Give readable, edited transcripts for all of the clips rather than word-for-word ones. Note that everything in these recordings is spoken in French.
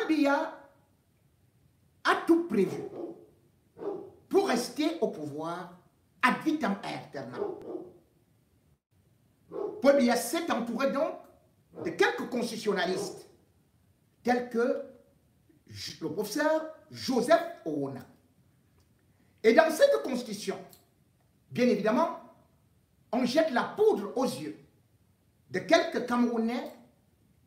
Biya a tout prévu pour rester au pouvoir ad vitam aeternam. Paul Biya s'est entouré donc de quelques constitutionnalistes tels que le professeur Joseph Oona. Et dans cette constitution, bien évidemment, on jette la poudre aux yeux de quelques Camerounais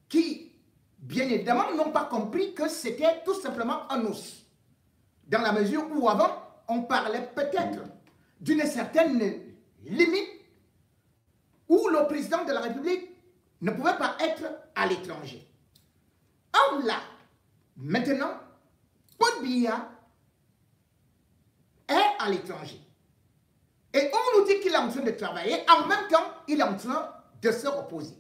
qui, bien évidemment, n'ont pas compris que c'était tout simplement un os. Dans la mesure où avant, on parlait peut-être d'une certaine limite où le président de la République ne pouvait pas être à l'étranger. Or là, maintenant, Paul Biya est à l'étranger. Et on nous dit qu'il est en train de travailler, en même temps, il est en train de se reposer.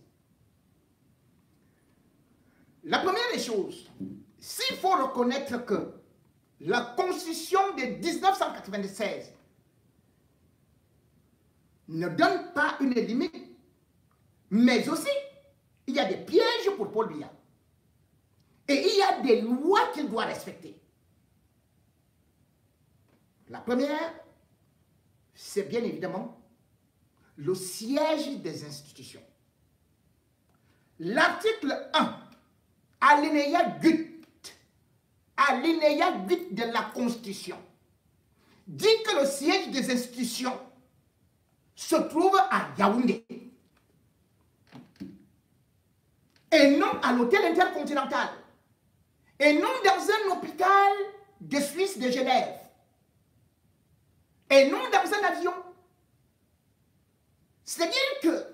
La première des choses, s'il faut reconnaître que la Constitution de 1996 ne donne pas une limite, mais aussi, il y a des pièges pour Paul Biya. Et il y a des lois qu'il doit respecter. La première, c'est bien évidemment le siège des institutions. L'article 1, alinéa 8 de la Constitution, dit que le siège des institutions se trouve à Yaoundé et non à l'hôtel intercontinental et non dans un hôpital de Suisse de Genève et non dans un avion. C'est-à-dire que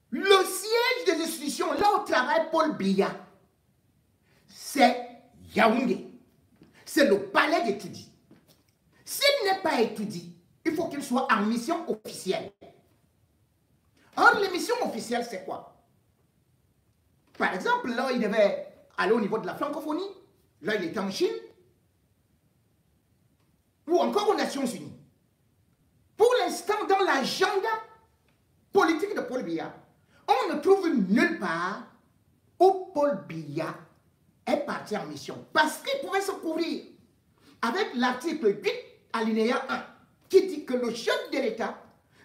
le siège des institutions, là où travaille Paul Biya, c'est Yaoundé. C'est le palais d'études. S'il n'est pas étudié, il faut qu'il soit en mission officielle. Or, les missions officielles, c'est quoi? Par exemple, là, il devait aller au niveau de la francophonie. Là, il était en Chine. Ou encore aux Nations Unies. Pour l'instant, dans l'agenda politique de Paul Biya, on ne trouve nulle part où Paul Biya est parti en mission. Parce qu'il pouvait se couvrir avec l'article 8, alinéa 1, qui dit que le chef de l'État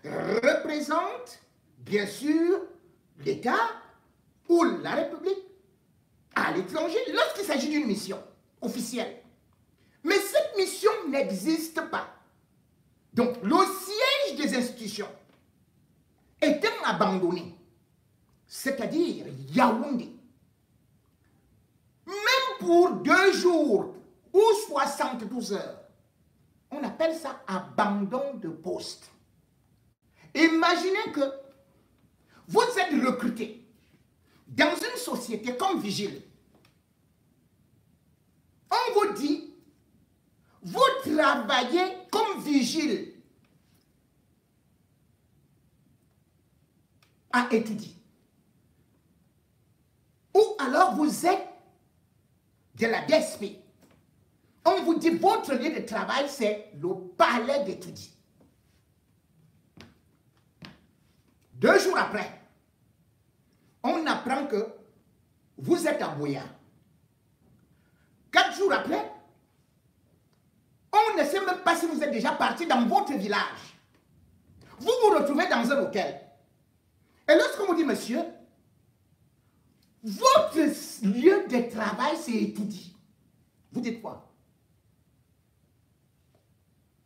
représente, bien sûr, l'État ou la République à l'étranger lorsqu'il s'agit d'une mission officielle. Mais cette mission n'existe pas. Donc, le siège des institutions étant abandonné, c'est-à-dire Yaoundé, même pour 2 jours ou 72 heures, on appelle ça abandon de poste. Imaginez que vous êtes recruté dans une société comme vigile. On vous dit, vous travaillez comme vigile à étudier. Ou alors vous êtes de la DSP. On vous dit, votre lieu de travail, c'est le palais d'études. 2 jours après, on apprend que vous êtes à Boya. 4 jours après, on ne sait même pas si vous êtes déjà parti dans votre village. Vous vous retrouvez dans un hôtel. Et lorsqu'on vous dit, monsieur, votre lieu de travail, c'est étudié. Vous dites quoi?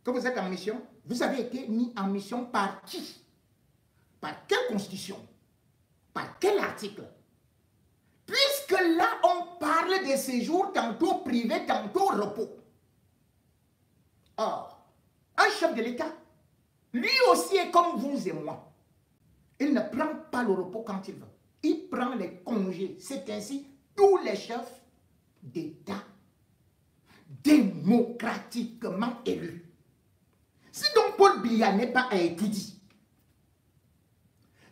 Que vous êtes en mission, vous avez été mis en mission par qui? Par quelle constitution? Par quel article? Puisque là, on parle de séjours tantôt privés, tantôt repos. Or, un chef de l'État, lui aussi est comme vous et moi. Il ne prend pas le repos quand il veut. Il prend les congés. C'est ainsi tous les chefs d'État démocratiquement élus. Si donc Paul Biya n'est pas à étudier,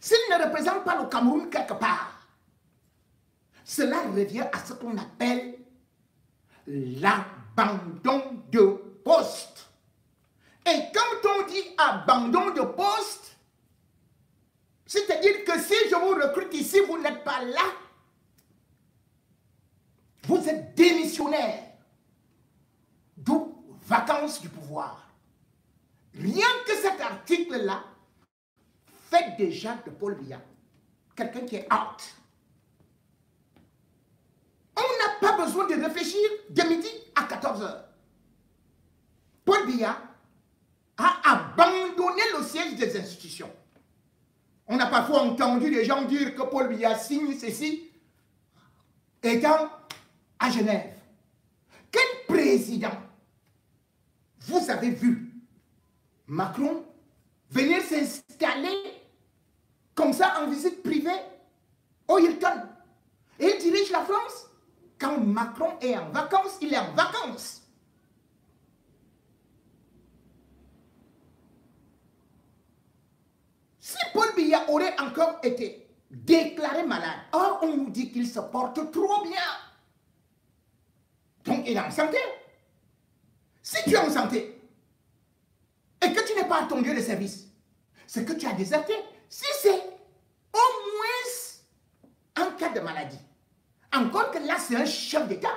s'il ne représente pas le Cameroun quelque part, cela revient à ce qu'on appelle l'abandon de poste. Et quand on dit abandon de poste, c'est-à-dire que si je vous recrute ici, vous n'êtes pas là, Vous êtes démissionnaire. D'où vacances du pouvoir. Rien que cet article-là fait déjà de Paul Biya quelqu'un qui est out. On n'a pas besoin de réfléchir de midi à 14 h. Paul Biya a abandonné le siège des institutions. On a parfois entendu des gens dire que Paul Biya signe ceci étant à Genève. Quel président vous avez vu Macron venir s'installer comme ça en visite privée au Hilton? Et il dirige la France. Quand Macron est en vacances, il est en vacances. Si Paul Biya aurait encore été déclaré malade, or on nous dit qu'il se porte trop bien. Donc il est en santé. Si tu es en santé et que tu n'es pas à ton lieu de service, c'est que tu as déserté. Si c'est au moins en cas de maladie, encore que là c'est un chef d'État.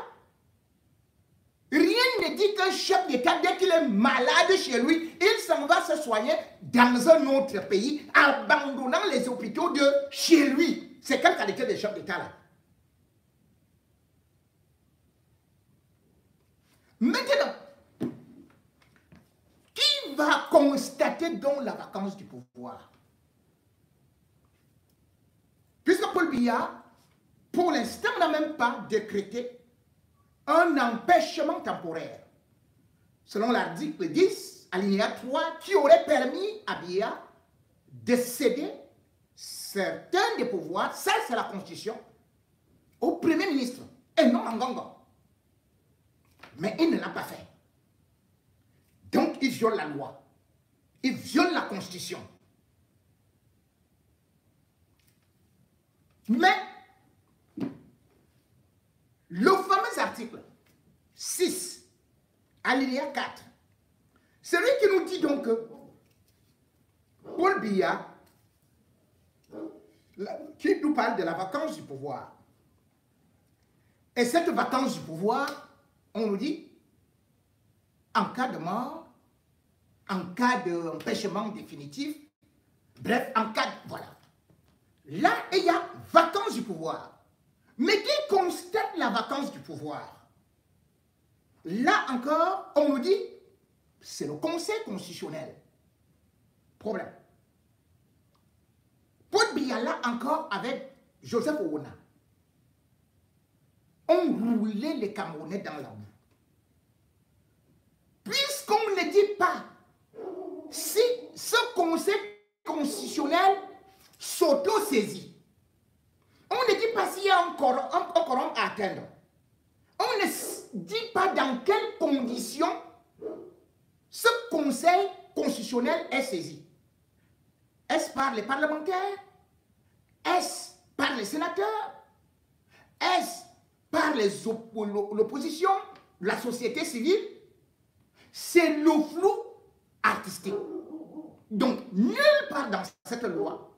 Rien ne dit qu'un chef d'État, dès qu'il est malade chez lui, il s'en va se soigner dans un autre pays, abandonnant les hôpitaux de chez lui. C'est quelle qualité de chef d'État là? Maintenant, qui va constater donc la vacance du pouvoir? Puisque Paul Biya, pour l'instant, n'a même pas décrété un empêchement temporaire, selon l'article 10, alinéa 3, qui aurait permis à Biya de céder certains des pouvoirs, ça c'est la Constitution, au Premier ministre, et non à Ngongo. Mais il ne l'a pas fait. Donc il viole la loi, il viole la Constitution. Mais le fameux article 6, alinéa 4, celui qui nous dit donc que Paul Biya, qui nous parle de la vacance du pouvoir. Et cette vacance du pouvoir, on nous dit, en cas de mort, en cas d'empêchement définitif, bref, en cas de... Voilà. Là, il y a vacance du pouvoir. Mais qui constate la vacance du pouvoir? Là encore, on nous dit, c'est le Conseil constitutionnel. Problème. Paul Biya, là encore, avec Joseph Owona, on roulait les Camerounais dans la boue. Puisqu'on ne dit pas si ce Conseil constitutionnel s'auto-saisit, on ne dit pas s'il y a un quorum à atteindre. On ne dit pas dans quelles conditions ce Conseil constitutionnel est saisi. Est-ce par les parlementaires? Est-ce par les sénateurs? Est-ce par l'opposition, la société civile? C'est le flou artistique. Donc, nulle part dans cette loi,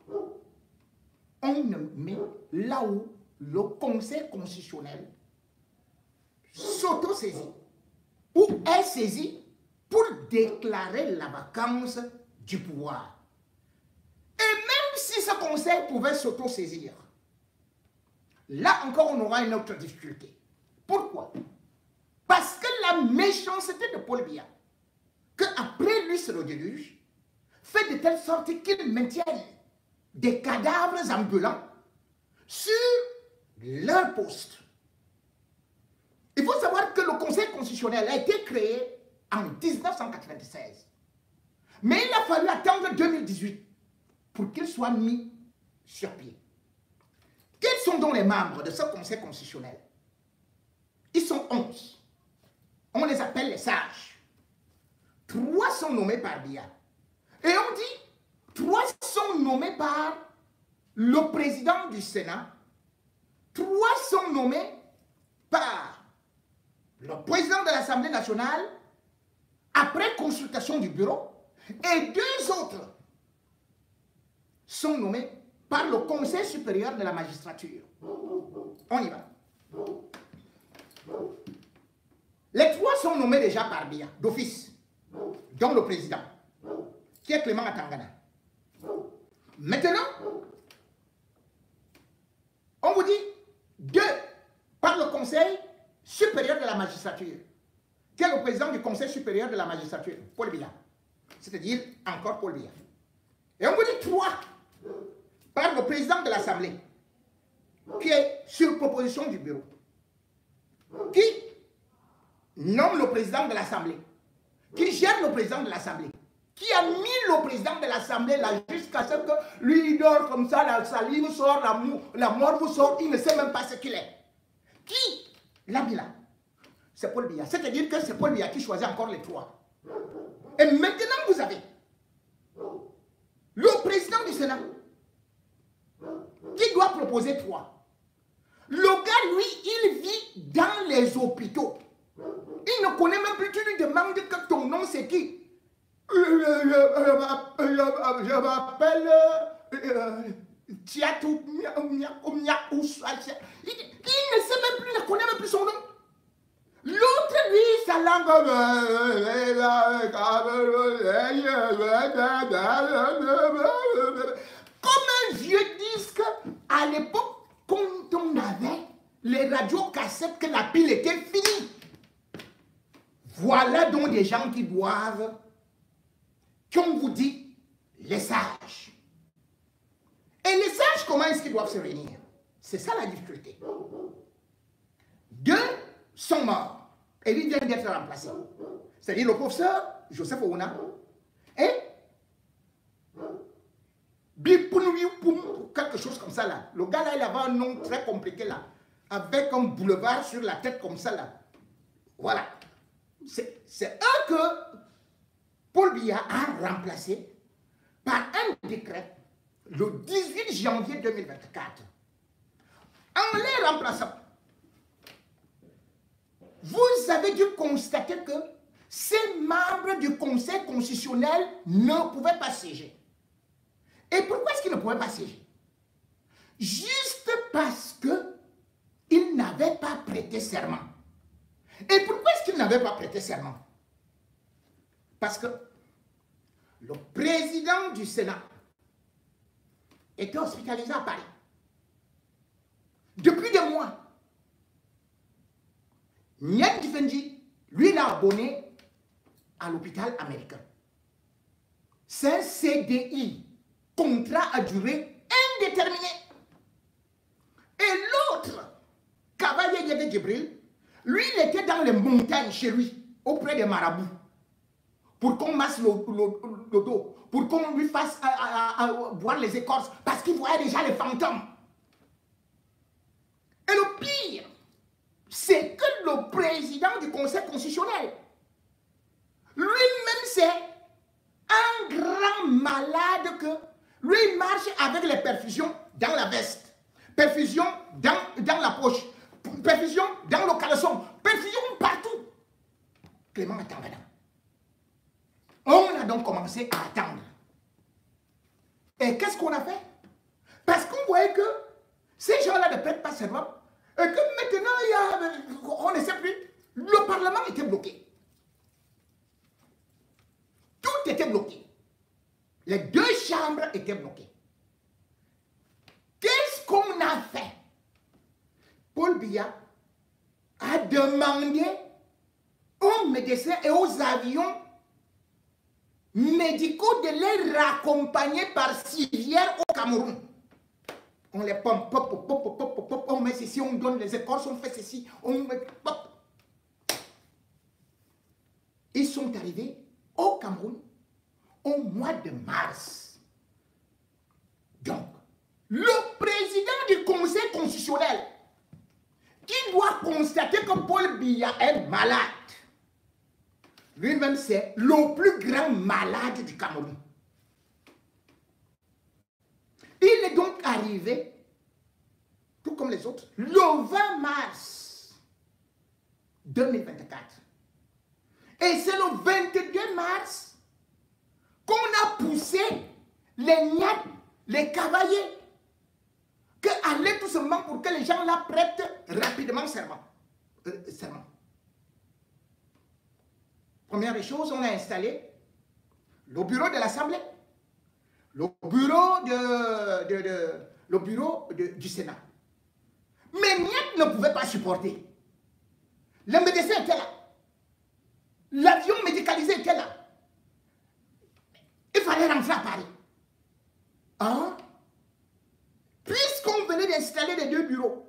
on ne met là où le Conseil constitutionnel s'auto-saisit ou est saisi pour déclarer la vacance du pouvoir. Et même si ce Conseil pouvait s'auto-saisir, là encore on aura une autre difficulté. Pourquoi? Parce que la méchanceté de Paul Biya, qu'après lui c'est le déluge, fait de telle sorte qu'il maintienne des cadavres ambulants sur leur poste. Il faut savoir que le Conseil constitutionnel a été créé en 1996. Mais il a fallu attendre 2018 pour qu'il soit mis sur pied. Quels sont donc les membres de ce Conseil constitutionnel? Ils sont 11. On les appelle les sages. 3 sont nommés par Biya. Et on dit, 3 sont nommés par le président du Sénat. 3 sont nommés par le président de l'Assemblée nationale après consultation du bureau. Et 2 autres sont nommés par le Conseil supérieur de la magistrature. On y va. Les 3 sont nommés déjà par Biya, d'office, dont le président, qui est Clément Atangana. Maintenant, on vous dit par le Conseil supérieur de la magistrature, qui est le président du Conseil supérieur de la magistrature, Paul Biya. C'est-à-dire encore Paul Biya. Et on vous dit 3 par le président de l'Assemblée, qui est sur proposition du bureau, qui nomme le président de l'Assemblée, qui gère le président de l'Assemblée, qui a mis le président de l'Assemblée là jusqu'à ce que lui il dort comme ça, la salive sort, la mort vous sort, il ne sait même pas ce qu'il est. Qui l'a mis là? C'est Paul Biya. C'est-à-dire que c'est Paul Biya qui choisit encore les 3. Et maintenant vous avez le président du Sénat qui doit proposer 3. Le gars, lui, il vit dans les hôpitaux. Il ne connaît même plus, tu lui demandes que ton nom c'est qui? Je m'appelle Tiatou. Il ne sait même plus, il ne connaît même plus son nom. L'autre, lui, sa langue. Comme un vieux disque, à l'époque, quand on avait les radiocassettes, que la pile était finie. Voilà donc des gens qui doivent, qu'on vous dit, les sages. Et les sages, comment est-ce qu'ils doivent se réunir? C'est ça la difficulté. 2 sont morts. Et lui vient d'être remplacé. C'est-à-dire le professeur Joseph Ouna et Bipounoui-Poum, quelque chose comme ça là. Le gars là, il avait un nom très compliqué là, avec un boulevard sur la tête comme ça là. Voilà. C'est eux que Paul Biya a remplacé par un décret le 18 janvier 2024. En les remplaçant, vous avez dû constater que ces membres du Conseil constitutionnel ne pouvaient pas siéger. Et pourquoi est-ce qu'ils ne pouvaient pas siéger? Juste parce qu'ils n'avaient pas prêté serment. Et pourquoi est-ce qu'ils n'avaient pas prêté serment? Parce que le président du Sénat était hospitalisé à Paris depuis des mois. Nyen Difendi, lui, il a abonné à l'hôpital américain. C'est un CDI, contrat à durée indéterminée. Et l'autre, Cavalier Yévé Djibril, lui, il était dans les montagnes chez lui, auprès des marabouts, pour qu'on masse le dos, pour qu'on lui fasse boire les écorces, parce qu'il voyait déjà les fantômes. Et le pire, c'est que le président du Conseil constitutionnel, lui-même, c'est un grand malade que lui marche avec les perfusions dans la veste, perfusion dans la poche, perfusion dans le caleçon, perfusion partout. Clément Atangana. On a donc commencé à attendre. Et qu'est-ce qu'on a fait? Parce qu'on voyait que ces gens-là ne prêtent pas serment. Et que maintenant, on ne sait plus. Le Parlement était bloqué. Tout était bloqué. Les 2 chambres étaient bloquées. Qu'est-ce qu'on a fait? Paul Biya a demandé aux médecins et aux avions médicaux de les raccompagner par civière au Cameroun. On les pompe, on met ceci, on donne les écorces, on fait ceci, on met... Ils sont arrivés au Cameroun au mois de mars. Donc, le président du Conseil constitutionnel, qui doit constater que Paul Biya est malade, lui-même c'est le plus grand malade du Cameroun. Il est donc arrivé, tout comme les autres, le 20 mars 2024. Et c'est le 22 mars qu'on a poussé les Niat, les cavaliers, que allaient tout simplement pour que les gens là prêtent rapidement serment. serment. Première des choses, on a installé le bureau de l'Assemblée, le bureau du Sénat. Mais Niat ne pouvait pas supporter. Le médecin était là. L'avion médicalisé était là. Il fallait rentrer à Paris. Hein? Puisqu'on venait d'installer les deux bureaux,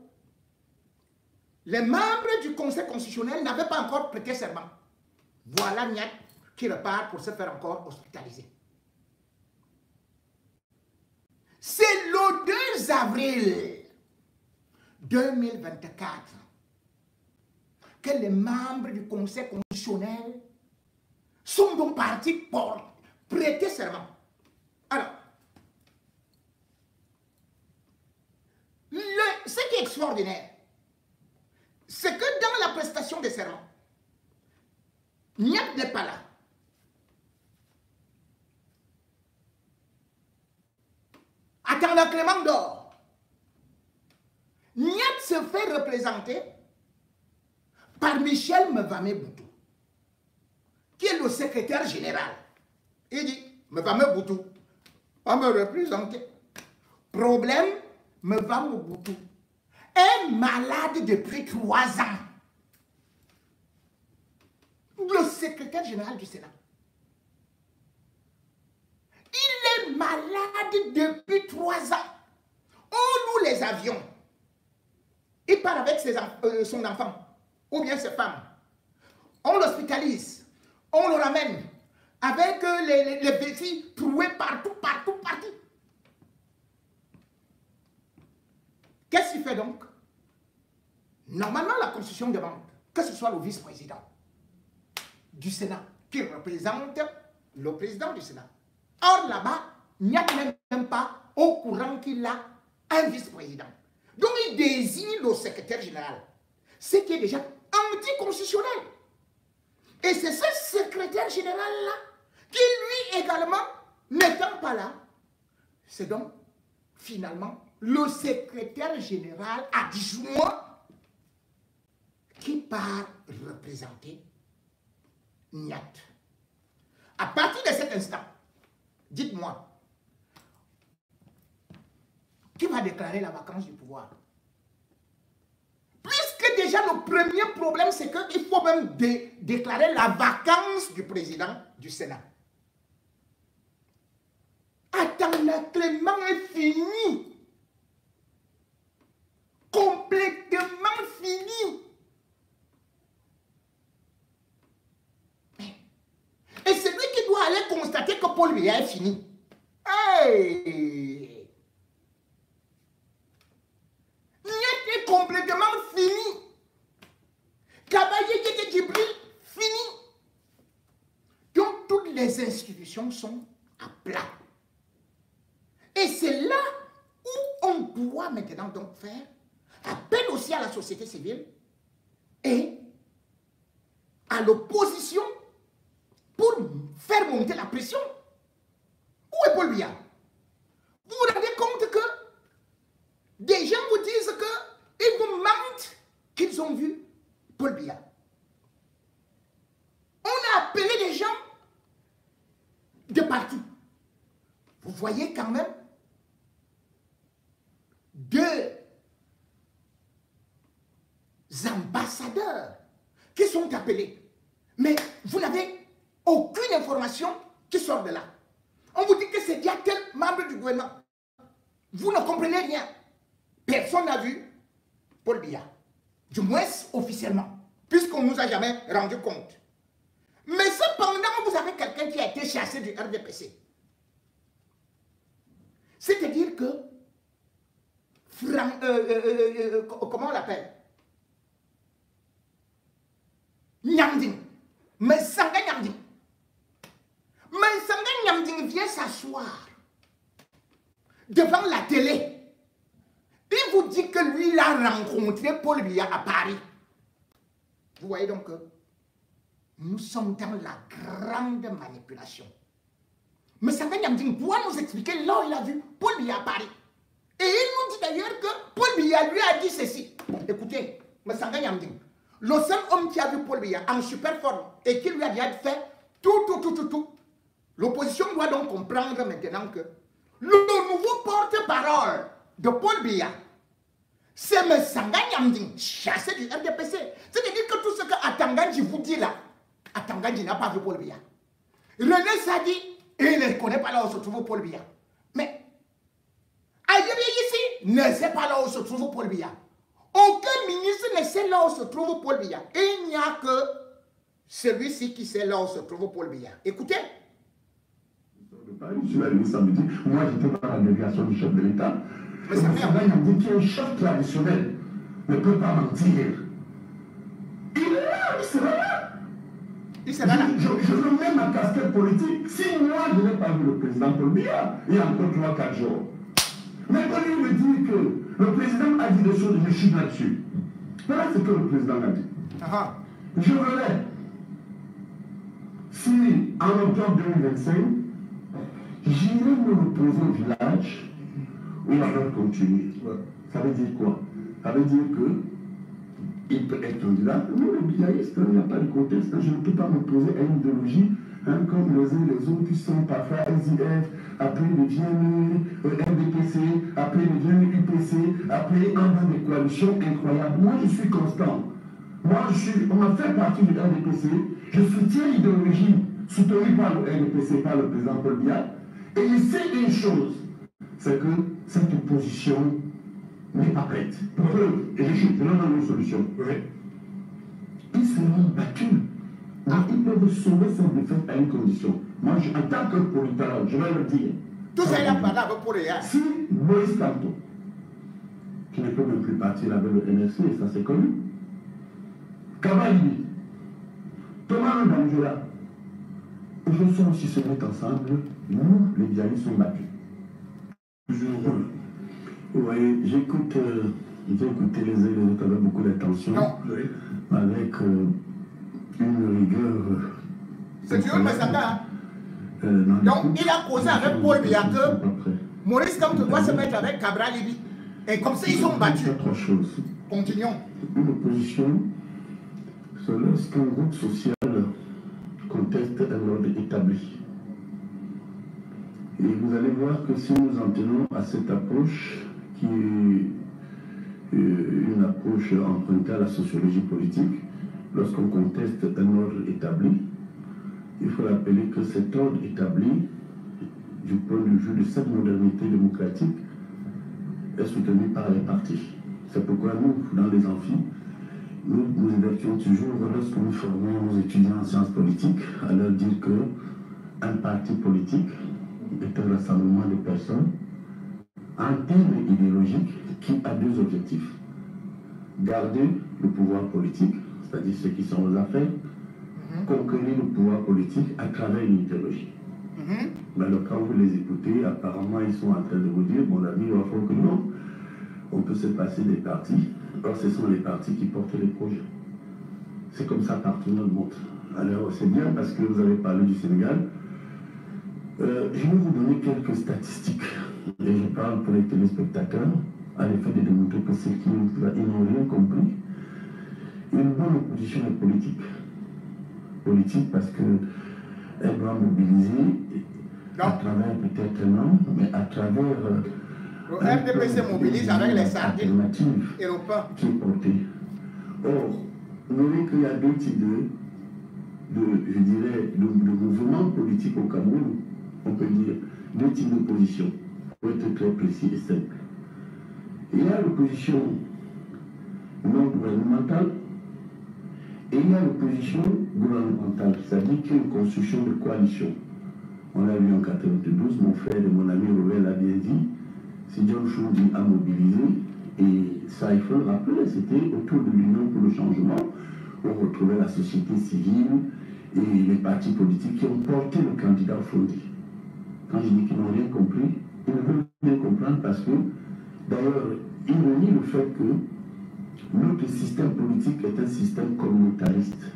les membres du Conseil constitutionnel n'avaient pas encore prêté serment. Voilà Niat qui repart pour se faire encore hospitaliser. C'est le 2 avril 2024 que les membres du Conseil constitutionnel sont donc partis pour prêter serment. Alors, ce qui est extraordinaire, c'est que dans la prestation des serments, Niat n'est pas là. Attendant Clément d'or, Niat se fait représenter par Michel Mevame-Boutou, qui est le secrétaire général. Il dit, Mevame-Boutou, on me représenter. Problème, Mevame-Boutou est malade depuis 3 ans. Le secrétaire général du Sénat. Il est malade depuis 3 ans. On loue les avions. Il part avec son enfant, ou bien ses femmes. On l'hospitalise. On le ramène avec les vesties trouées partout. Qu'est-ce qu'il fait donc? Normalement, la Constitution demande que ce soit le vice-président du Sénat qui représente le président du Sénat. Or, là-bas, il n'y a même pas au courant qu'il a un vice-président. Donc, il désigne le secrétaire général, ce qui est déjà anticonstitutionnel. Et c'est ce secrétaire général-là qui, lui également, n'étant pas là, c'est donc, finalement, le secrétaire général adjoint qui part représenter Niat. À partir de cet instant, dites-moi, qui va déclarer la vacance du pouvoir? Puisque déjà le premier problème, c'est qu'il faut même déclarer la vacance du président du Sénat. Attends, Clément est fini. Complètement fini. Et c'est lui qui doit aller constater que Paul Biya est fini. Hey! Niat est complètement fini. Kabaye Keke Djibril, fini. Donc toutes les institutions sont à plat. Et c'est là où on doit maintenant donc faire appel aussi à la société civile et à l'opposition pour faire monter la pression. Où est Paul Biya? Vous vous rendez compte que des gens vous disent qu'ils vous mentent qu'ils ont vu Paul Biya. On a appelé des gens de partout. Vous voyez quand même 2 ambassadeurs qui sont appelés. Mais vous n'avez aucune information qui sort de là. On vous dit que c'est bien tel membre du gouvernement. Vous ne comprenez rien. Personne n'a vu Paul Biya. Du moins officiellement. Puisqu'on ne nous a jamais rendu compte. Mais cependant, vous avez quelqu'un qui a été chassé du RDPC. C'est-à-dire que comment on l'appelle? Nyamding. Mais Sanga Nyamding. Mais Sanga Nyamding vient s'asseoir devant la télé. Il vous dit que lui, il a rencontré Paul Biya à Paris. Vous voyez donc que nous sommes dans la grande manipulation. Mais Sanga Nyamding doit nous expliquer là où il a vu Paul Biya à Paris. Et il nous dit d'ailleurs que Paul Biya lui a dit ceci. Écoutez, mais Sanga Nyamding, le seul homme qui a vu Paul Biya en super forme et qui lui a déjà fait tout. L'opposition doit donc comprendre maintenant que le nouveau porte-parole de Paul Biya, c'est M. Sanga Nyamding, chassé du RDPC. C'est-à-dire que tout ce que Atanganji vous dit là, Atanganji n'a pas vu Paul Biya. René Sadi, il ne connaît pas là où se trouve Paul Biya. Mais ailleurs ici, ne sait pas là où se trouve Paul Biya. Aucun ministre ne sait là où se trouve Paul Biya. Et il n'y a que celui-ci qui sait là où se trouve Paul Biya. Écoutez. Je suis allé samedi, moi j'étais dans la délégation du chef de l'État. Mais ça fait un dit qu'il y a un chef traditionnel ne peut pas mentir. Il est là, il sera là. Il sera là. Je veux même ma casquette politique. Si moi je n'ai pas vu le président Paul Biya, il y a encore 3-4 jours. Mais quand lui me dit que le président a dit des choses, je suis là-dessus. Voilà ce que le président a dit. Je voulais, si en octobre 2025, j'irai me reposer au village où on va continuer. Ça veut dire quoi? Ça veut dire que il peut être candidat. Nous, les biaïstes, il n'y a pas de contexte. Je ne peux pas me poser à une idéologie comme les uns les autres qui sont parfois SIF, après ils deviennent RDPC, après ils deviennent UPC, après dans des coalitions incroyables. Moi, je suis constant. Moi, on m'a fait partie du RDPC. Je soutiens l'idéologie soutenue par le RDPC, par le président Paul Biya. Et je sais une chose, c'est que cette opposition n'est pas prête. Et je leur donne une solution. Ils seront battus. Ils peuvent sauver cette défaite à une condition. Moi, en tant que politologue, je vais le dire. Tout ça, il a parlé avec Paul Biya. Si Moïse Kamto, qui ne peut même plus partir avec le NSC, ça c'est connu, Kabali, Thomas Ndamjola, ils sont aussi se mettre ensemble, nous, les Biaïs sont battus. Vous voyez, j'ai écouté les uns et les autres avec beaucoup d'attention, avec une rigueur. C'est tu veux me Sanga. Donc, il a causé avec Paul Biya que Maurice Kamto doit se mettre avec Cabral Libi. Et comme ça, ils sont battus. Autre chose. Continuons. Une opposition, c'est lorsqu'un groupe social conteste un ordre établi. Et vous allez voir que si nous en tenons à cette approche, qui est une approche empruntée à la sociologie politique, lorsqu'on conteste un ordre établi, il faut rappeler que cet ordre établi, du point de vue de cette modernité démocratique, est soutenu par les partis. C'est pourquoi nous, dans les amphis, nous évertuons toujours, lorsque nous formons nos étudiants en sciences politiques, à leur dire qu'un parti politique est un rassemblement de personnes en termes idéologiques qui a deux objectifs. Garder le pouvoir politique, c'est-à-dire ceux qui sont aux affaires, conquérir le pouvoir politique à travers une idéologie. Mais alors, quand vous les écoutez, apparemment ils sont en train de vous dire, mon ami, il faut que non, on peut se passer des partis. Or, ce sont les partis qui portent les projets. C'est comme ça partout dans le monde. Alors, c'est bien parce que vous avez parlé du Sénégal. Je vais vous donner quelques statistiques. Et je parle pour les téléspectateurs, à l'effet de démontrer que ceux qui n'ont rien compris. Une bonne opposition est politique. Politique parce qu'elle doit mobiliser à travers peut-être un homme, mais à travers le RDPC mobilise avec les sardines et le pain qui est porté. Or, vous voyez qu'il y a deux types de mouvements politiques au Cameroun. On peut dire deux types d'opposition, pour être très précis et simple. Il y a l'opposition non gouvernementale et il y a l'opposition gouvernementale, c'est-à-dire qu'il y a une construction de coalition. On l'a vu en 1992, mon frère et mon ami Robert l'a bien dit, si John Choundi a mobilisé, et ça il faut le rappeler, c'était autour de l'Union pour le changement, où on retrouvait la société civile et les partis politiques qui ont porté le candidat Choundi. Quand je dis qu'ils n'ont rien compris, ils ne veulent rien comprendre parce que, d'ailleurs, ils renient le fait que notre système politique est un système communautariste.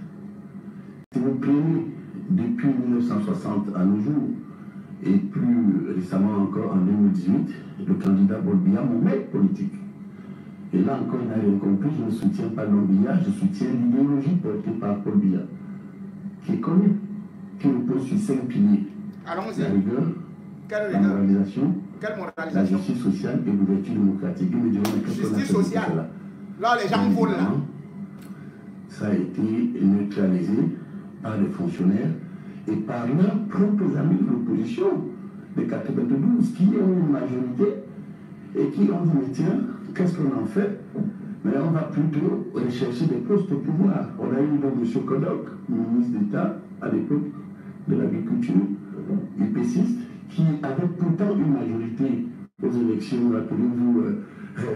Si vous prenez depuis 1960 à nos jours, et plus récemment encore en 2018, le candidat Paul Biya, mon maître politique, Et là encore, il n'a rien compris, je ne soutiens pas Biya, je soutiens l'idéologie portée par Paul Biya, qui est connue, qui repose sur 5 piliers. La rigueur, la moralisation, la justice sociale et l'ouverture démocratique. Justice sociale. Là, les gens volent là. Ça a été neutralisé par les fonctionnaires et par leurs propres amis de l'opposition de 92 qui ont une majorité et qui ont dit, mais tiens, qu'est-ce qu'on en fait? Mais on va plutôt rechercher des postes au pouvoir. On a eu donc M. Kodok, ministre d'État à l'époque de l'agriculture, épéciste, qui avait pourtant une majorité aux élections, rappelez-vous,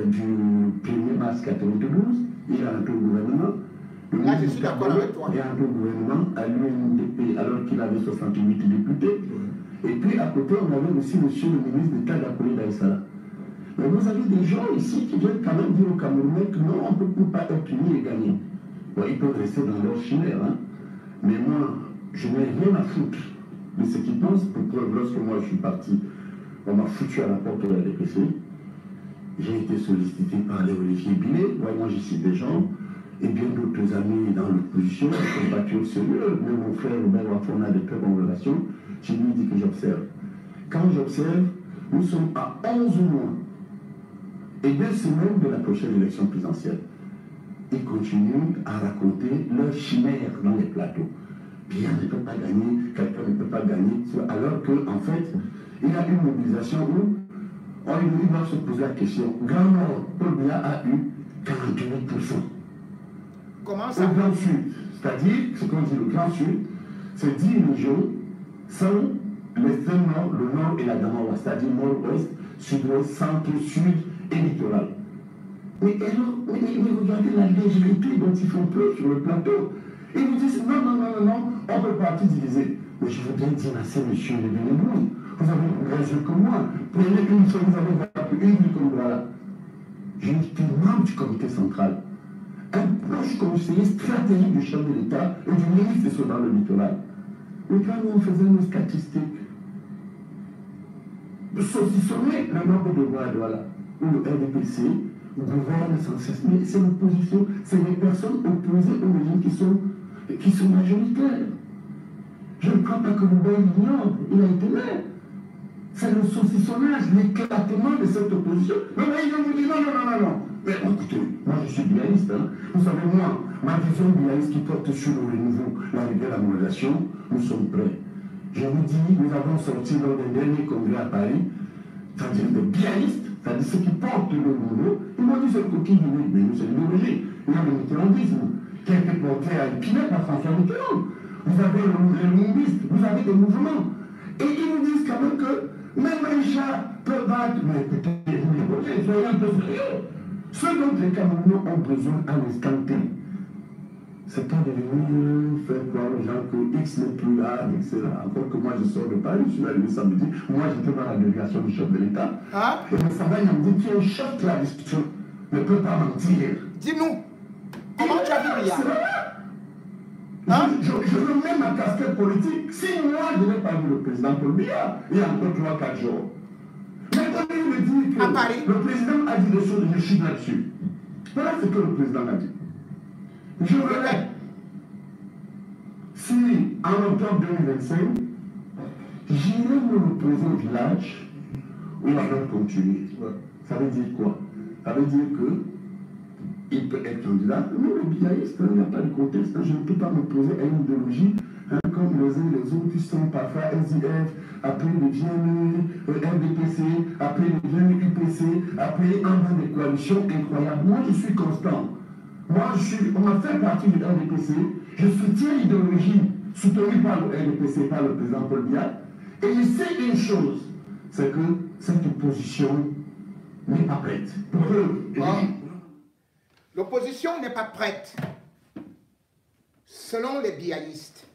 du 1er mars 92. Il a entré au gouvernement. Là, je suis d'accord avec toi. Il a entré au gouvernement à l'UNDP alors qu'il avait 68 députés. Et puis à côté, on avait aussi monsieur le ministre d'État d'Akoulé Daïsala. Mais vous avez des gens ici qui viennent quand même dire au Camerounais que non, on ne peut pas être unis et gagner. Bon, ils peuvent rester dans leur chimère, hein. Mais moi, je n'ai rien à foutre de ce qu'ils pensent. Pour preuve, lorsque moi je suis parti, on m'a foutu à la porte de la DPC. J'ai été sollicité par les Olivier Billet. Ouais, moi, j'y cite des gens. Et bien d'autres amis dans l'opposition, qui sont battus au sérieux. Mais mon frère Robert Wafon a de très bonnes relations. Je lui dis que j'observe. Quand j'observe, nous sommes à 11 mois et 2 semaines de la prochaine élection présidentielle. Ils continuent à raconter leurs chimères dans les plateaux. Pierre ne peut pas gagner, quelqu'un ne peut pas gagner, alors qu'en fait, il y a une mobilisation où il va se poser la question. Grand Nord, Paul Biya a eu 48%. Comment ça? Au Grand Sud, c'est-à-dire, ce qu'on dit le Grand Sud, c'est 10 régions sans l'extrême nord, le nord et la Damawa, c'est-à-dire nord-ouest, sud-ouest, centre, sud et littoral. Mais regardez la légèreté dont ils font preuve sur le plateau. Ils vous disent non, on peut partir diviser. Mais je veux bien dire à ces messieurs les Bénébrous, vous avez une raison comme moi. Prenez une chose, vous avez une ville comme voilà. J'ai été membre du comité central, un proche conseiller stratégique du chef de l'État et du ministre dans le littoral. Mais quand nous faisons nos statistiques, de saucissonner le nombre de voix de voilà, où le RDPC gouverne sans cesse, mais c'est l'opposition, c'est les personnes opposées au régime qui sont majoritaires. Je ne crois pas que Loubaï l'ignore, il a été maire. C'est le saucissonnage, l'éclatement de cette opposition. Mais ils vont vous dire non. Mais écoutez, moi je suis biaïste, hein. Vous savez, moi, ma vision biaïste qui porte sur le renouveau, la rigueur, la modernisation, nous sommes prêts. Je vous dis, nous avons sorti lors d'un dernier congrès à Paris, c'est-à-dire des biaïstes, c'est-à-dire ceux qui portent le renouveau, ils m'ont dit c'est le coquille du nez, mais nous c'est l'idéologie. Il y a le mitterrandisme qui a été porté à Épinay par François Mitterrand. Vous avez les lumbistes, vous avez des mouvements. Et ils nous disent quand même que même un chat peut battre, mais écoutez, vous l'écoutez, soyez un peu sérieux. Ce dont les Camerounais ont besoin à l'instant T, c'est pas de venir faire croire aux gens que X n'est plus là, X est là. Encore que moi je sors de Paris, je suis arrivé samedi, moi j'étais dans la délégation du chef de l'État. Hein? Et le travail me dit qu'il chef de la discussion ne peut pas mentir. Dis-nous, comment tu as vu Biya? Hein? Je veux même ma casquette politique. Si moi je n'ai pas vu le président Paul Biya, il y a encore 3-4 jours. Maintenant, il me dit que le président a dit des choses, je suis là-dessus. Voilà ce que le président a dit. Je relève. Si en octobre 2025, j'irai me reposer au village où la va continuer. Ça veut dire quoi? Ça veut dire que il peut être candidat. Mais le biaïste, il n'y a pas de contexte. Je ne peux pas m'opposer à une idéologie comme les uns et les autres qui sont parfois SDF, après ils deviennent RDPC, après ils deviennent UPC, après ils entrent dans des coalitions incroyables. Moi, je suis constant. Moi, on m'a fait partie du RDPC. Je soutiens l'idéologie soutenue par le RDPC, par le président Paul Biya. Et je sais une chose, c'est que cette opposition n'est pas prête. L'opposition n'est pas prête. Selon les biaïstes,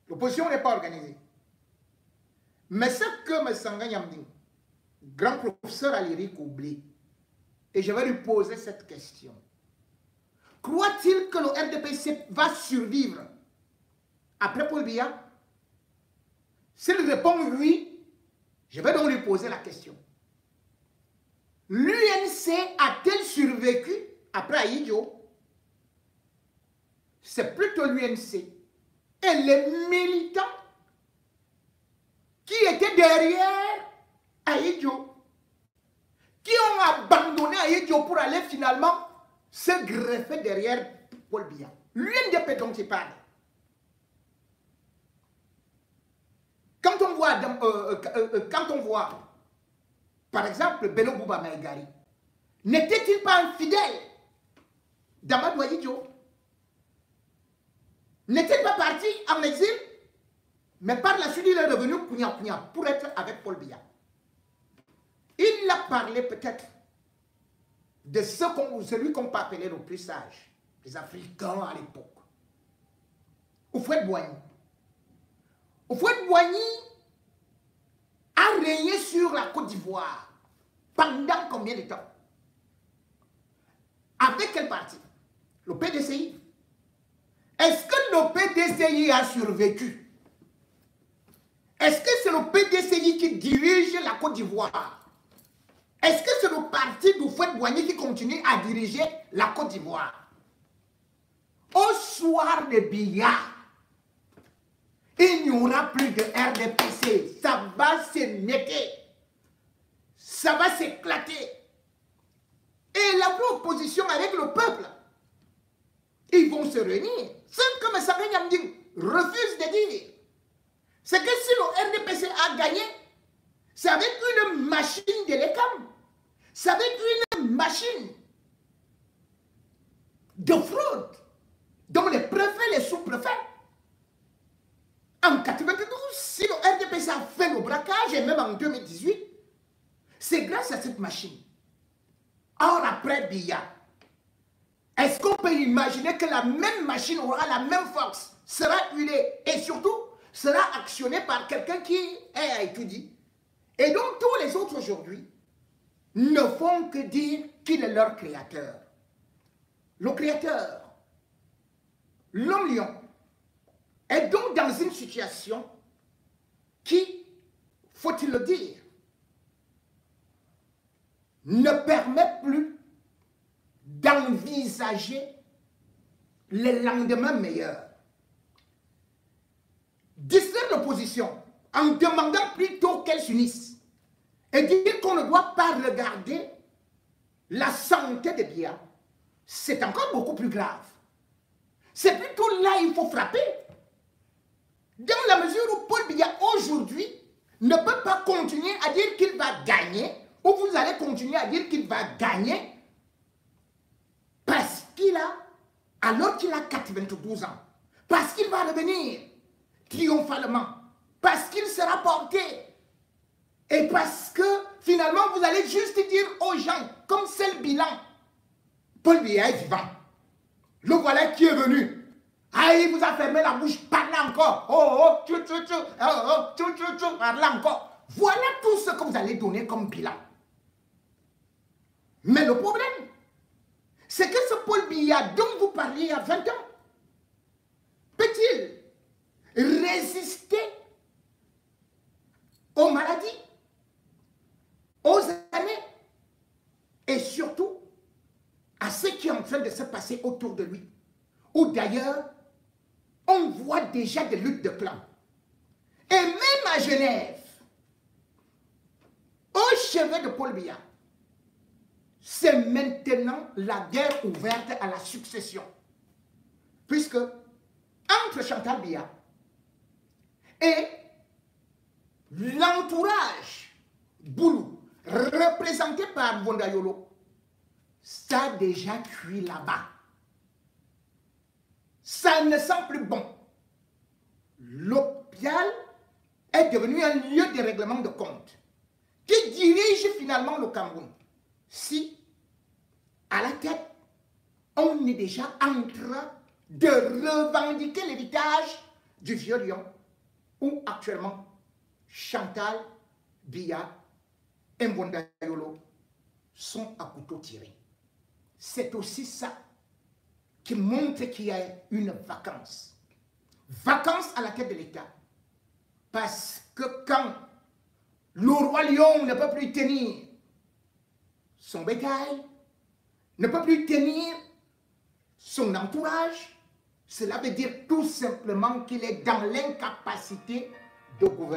l'opposition n'est pas organisée. Mais ce que M. Sanga Nyamding, grand professeur à l'IRIC, oublie, et je vais lui poser cette question. Croit-il que le RDPC va survivre après Paul Biya? S'il répond oui, je vais donc lui poser la question. l'UNC a-t-elle survécu après Ahidjo? C'est plutôt l'UNC et les militants qui étaient derrière Ahidjo, qui ont abandonné Ahidjo pour aller finalement se greffer derrière Paul Biya. L'UNDP dont il parle. Quand on voit, par exemple, Bello Bouba Maïgari, n'était-il pas un fidèle d'Amadou Ahidjo? N'est-il pas parti en exil? Mais par la suite, il est revenu pour être avec Paul Biya. Il a parlé peut-être de celui qu'on peut appeler le plus sage, les Africains à l'époque. Houphouët-Boigny. Houphouët-Boigny a régné sur la Côte d'Ivoire pendant combien de temps? Avec quel parti? Le PDCI. Est-ce que le PDCI a survécu? Est-ce que c'est le PDCI qui dirige la Côte d'Ivoire? Est-ce que c'est le parti d'Houphouët-Boigny qui continue à diriger la Côte d'Ivoire? Au soir de Biya, il n'y aura plus de RDPC. Ça va se netter. Ça va s'éclater. Et la opposition avec le peuple, ils vont se réunir. C'est comme Sabin Yamding refuse de dire. C'est que si le RDPC a gagné, c'est avec une machine de l'ECAM. C'est avec une machine de fraude dont les préfets, les sous-préfets. En 1992, si le RDPC a fait le braquage, et même en 2018, c'est grâce à cette machine. Or, après Biya, est-ce qu'on peut imaginer que la même machine aura la même force, sera huilée et surtout sera actionnée par quelqu'un qui est étudié? Et donc tous les autres aujourd'hui ne font que dire qu'il est leur créateur. Le créateur, l'homme lion, est donc dans une situation qui, faut-il le dire, ne permet plus d'envisager les lendemains meilleurs. Distraire l'opposition en demandant plutôt qu'elle s'unisse et dire qu'on ne doit pas regarder la santé de Biya, c'est encore beaucoup plus grave. C'est plutôt là qu'il faut frapper. Dans la mesure où Paul Biya aujourd'hui ne peut pas continuer à dire qu'il va gagner, ou vous allez continuer à dire qu'il va gagner, parce qu'il a, alors qu'il a 92 ans, parce qu'il va revenir triomphalement, parce qu'il sera porté, et parce que finalement vous allez juste dire aux gens, comme c'est le bilan, Paul Biya est vivant. Le voilà qui est venu. Ah, il vous a fermé la bouche, parlez encore. Oh, parlez encore. Voilà tout ce que vous allez donner comme bilan. Mais le problème, c'est que ce Paul Biya dont vous parliez il y a 20 ans, peut-il résister aux maladies, aux années et surtout à ce qui est en train de se passer autour de lui, où d'ailleurs on voit déjà des luttes de clans. Et même à Genève, au chevet de Paul Biya, c'est maintenant la guerre ouverte à la succession. Puisque entre Chantal Biya et l'entourage Boulou, représenté par Bondayolo, ça a déjà cuit là-bas. Ça ne sent plus bon. L'hôpital est devenu un lieu de règlement de compte qui dirige finalement le Cameroun. Si, à la tête, on est déjà en train de revendiquer l'héritage du vieux lion, où actuellement Chantal, Biya et Mbondayolo sont à couteau tiré. C'est aussi ça qui montre qu'il y a une vacance. Vacance à la tête de l'État. Parce que quand le roi lion ne peut plus tenir, son bétail, ne peut plus tenir son entourage, cela veut dire tout simplement qu'il est dans l'incapacité de gouverner.